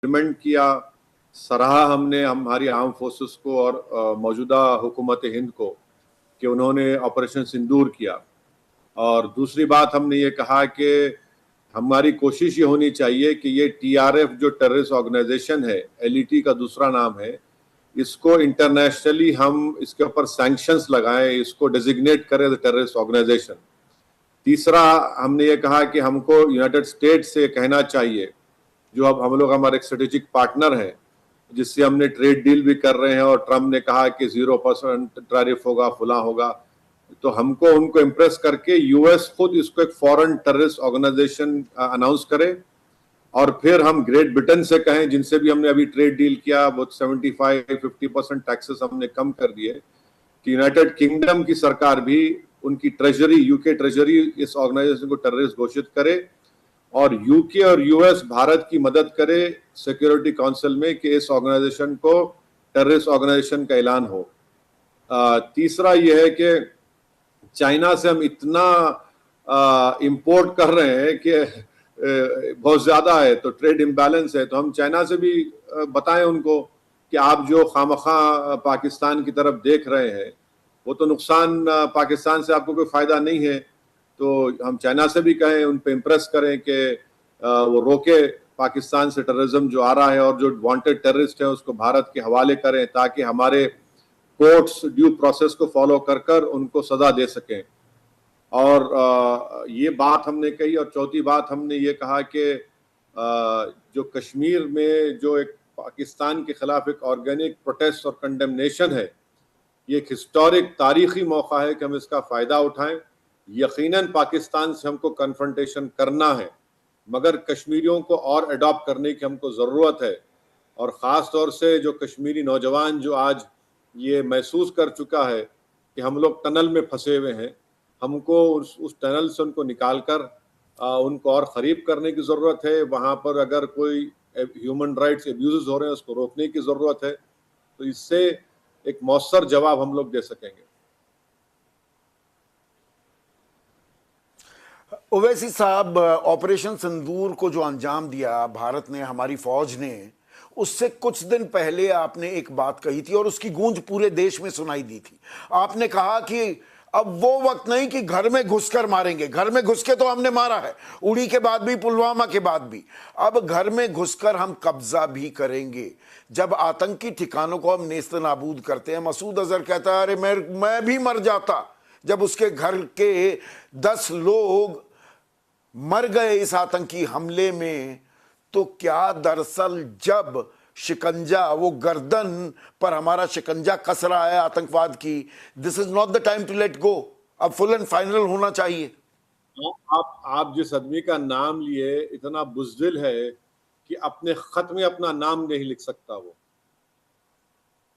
Comment किया, सराहा हमने हमारी आर्म फोर्सेस को और मौजूदा हुकूमत हिंद को कि उन्होंने ऑपरेशन सिंदूर किया। और दूसरी बात हमने ये कहा कि हमारी कोशिश ये होनी चाहिए कि ये टीआरएफ जो टेररिस्ट ऑर्गेनाइजेशन है, एलईटी का दूसरा नाम है, इसको इंटरनेशनली हम इसके ऊपर सैंक्शंस लगाएं, इसको डेजिग्नेट करें टेररिस्ट ऑर्गेनाइजेशन। तीसरा हमने ये कहा कि हमको यूनाइटेड स्टेट्स से कहना चाहिए, जो अब हम लोग हमारे स्ट्रेटेजिक पार्टनर हैं, जिससे हमने ट्रेड डील भी कर रहे हैं और ट्रम्प ने कहा कि 0% टैरिफ होगा, फुला होगा, तो हमको उनको इम्प्रेस करके यूएस खुद इसको एक फॉरेन टेररिस्ट ऑर्गेनाइजेशन अनाउंस करे और फिर हम ग्रेट ब्रिटेन से कहें, जिनसे भी हमने अभी ट्रेड डील किया, बहुत 75-50% टैक्सेस हमने कम कर दिए, कि यूनाइटेड किंगडम की सरकार भी उनकी ट्रेजरी, यूके ट्रेजरी, इस ऑर्गेनाइजेशन को टेररिस्ट घोषित करे और यूके और यूएस भारत की मदद करे सिक्योरिटी काउंसिल में कि इस ऑर्गेनाइजेशन को टेररिस्ट ऑर्गेनाइजेशन का ऐलान हो। तीसरा यह है कि चाइना से हम इतना इंपोर्ट कर रहे हैं कि बहुत ज्यादा है, तो ट्रेड इम्बैलेंस है, तो हम चाइना से भी बताएं उनको कि आप जो खामखा पाकिस्तान की तरफ देख रहे हैं, वो तो नुकसान पाकिस्तान से आपको कोई फायदा नहीं है। तो हम चाइना से भी कहें, उन पे इम्प्रेस करें कि वो रोके पाकिस्तान से टेररिज्म जो आ रहा है और जो वांटेड टेररिस्ट है उसको भारत के हवाले करें, ताकि हमारे कोर्ट्स ड्यू प्रोसेस को फॉलो कर कर उनको सजा दे सकें। और ये बात हमने कही। और चौथी बात हमने ये कहा कि जो कश्मीर में जो एक पाकिस्तान के खिलाफ एक ऑर्गेनिक प्रोटेस्ट और कंडेमनेशन है, ये एक हिस्टोरिक तारीखी मौका है कि हम इसका फ़ायदा उठाएं। यकीनन पाकिस्तान से हमको कन्फ्रंटेशन करना है, मगर कश्मीरियों को और अडॉप्ट करने की हमको ज़रूरत है। और ख़ास तौर से जो कश्मीरी नौजवान जो आज ये महसूस कर चुका है कि हम लोग टनल में फंसे हुए हैं, हमको उस टनल से उनको निकाल कर उनको और करीब करने की ज़रूरत है। वहाँ पर अगर कोई ह्यूमन राइट्स एब्यूज़ हो रहे हैं उसको रोकने की ज़रूरत है, तो इससे एक मौसर जवाब हम लोग दे सकेंगे। ओवैसी साहब, ऑपरेशन सिंदूर को जो अंजाम दिया भारत ने, हमारी फौज ने, उससे कुछ दिन पहले आपने एक बात कही थी और उसकी गूंज पूरे देश में सुनाई दी थी। आपने कहा कि अब वो वक्त नहीं कि घर में घुसकर मारेंगे। घर में घुस के तो हमने मारा है, उड़ी के बाद भी, पुलवामा के बाद भी। अब घर में घुसकर हम कब्जा भी करेंगे। जब आतंकी ठिकानों को हम नेस्त नाबूद करते हैं, मसूद अजहर कहता है अरे मैं भी मर जाता जब उसके घर के 10 लोग मर गए इस आतंकी हमले में। तो क्या दरअसल जब शिकंजा, वो गर्दन पर हमारा शिकंजा कस रहा है आतंकवाद की, this is not the time to let go, अब फुल एंड फाइनल होना चाहिए। आप जिस आदमी का नाम लिए इतना बुज़दिल है कि अपने खत में अपना नाम नहीं लिख सकता वो।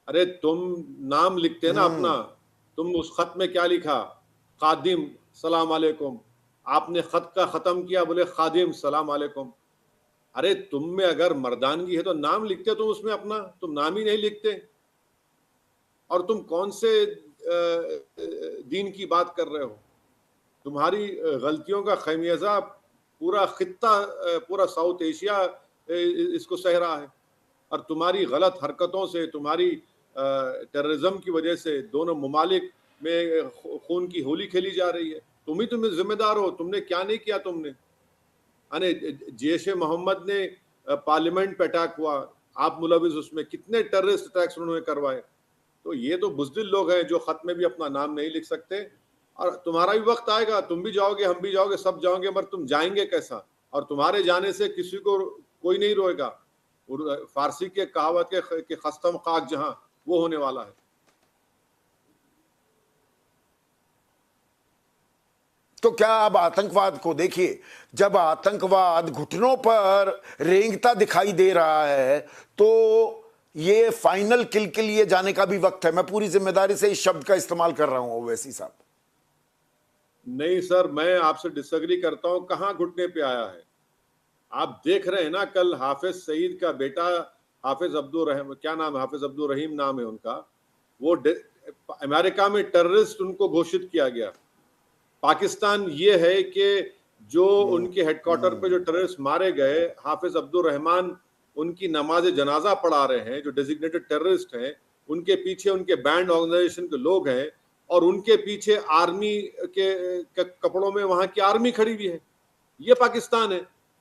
अरे तुम नाम लिखते ना अपना, तुम उस खत में क्या लिखा? खादिम सलाम अलैकुम। आपने खत का खत्म किया, बोले खादिम सलाम अलैकुम। अरे तुम में अगर मर्दानगी है तो नाम लिखते तुम उसमें अपना, तुम नाम ही नहीं लिखते। और तुम कौन से दीन की बात कर रहे हो? तुम्हारी गलतियों का खमियाजा पूरा खित्ता, पूरा साउथ एशिया इसको सह रहा है। और तुम्हारी गलत हरकतों से, तुम्हारी टेररिज्म की वजह से दोनों ममालिक में खून की होली खेली जा रही है। तुम्हें जिम्मेदार हो। तुमने क्या नहीं किया? तुमने जैश ए मोहम्मद ने पार्लियामेंट पे अटैक हुआ, आप मुलविस उसमें, कितने टेररिस्ट अटैक्स उन्होंने करवाए। तो ये तो बुज़दिल लोग हैं जो खत में भी अपना नाम नहीं लिख सकते। और तुम्हारा भी वक्त आएगा, तुम भी जाओगे, हम भी जाओगे, सब जाओगे, मगर तुम जाएंगे कैसा? और तुम्हारे जाने से किसी को कोई नहीं रोएगा। फारसी के कहावत के खस्तम खाक जहां, वो होने वाला है। तो क्या अब आतंकवाद को देखिए, जब आतंकवाद घुटनों पर रेंगता दिखाई दे रहा है, तो ये फाइनल किल के लिए जाने का भी वक्त है। मैं पूरी जिम्मेदारी से इस शब्द का इस्तेमाल कर रहा हूं ओवैसी साहब। नहीं सर, मैं आपसे डिसएग्री करता हूं। कहां घुटने पे आया है? आप देख रहे हैं ना, कल हाफिज सईद का बेटा, हाफिज अब्दुल रहीम, क्या नाम है, हाफिज अब्दुल रहीम नाम है उनका, वो अमेरिका में टेररिस्ट उनको घोषित किया गया। पाकिस्तान ये है कि जो उनके हेडक्वार्टर पे जो टेररिस्ट मारे गए, हाफिज अब्दुल रहमान उनकी नमाज जनाजा पढ़ा रहे हैं, जो डेजिग्नेटेड टेररिस्ट हैं, उनके पीछे उनके बैंड ऑर्गेनाइजेशन के लोग हैं, और उनके पीछे आर्मी के कपड़ों में वहां की आर्मी खड़ी हुई है। ये पाकिस्तान है।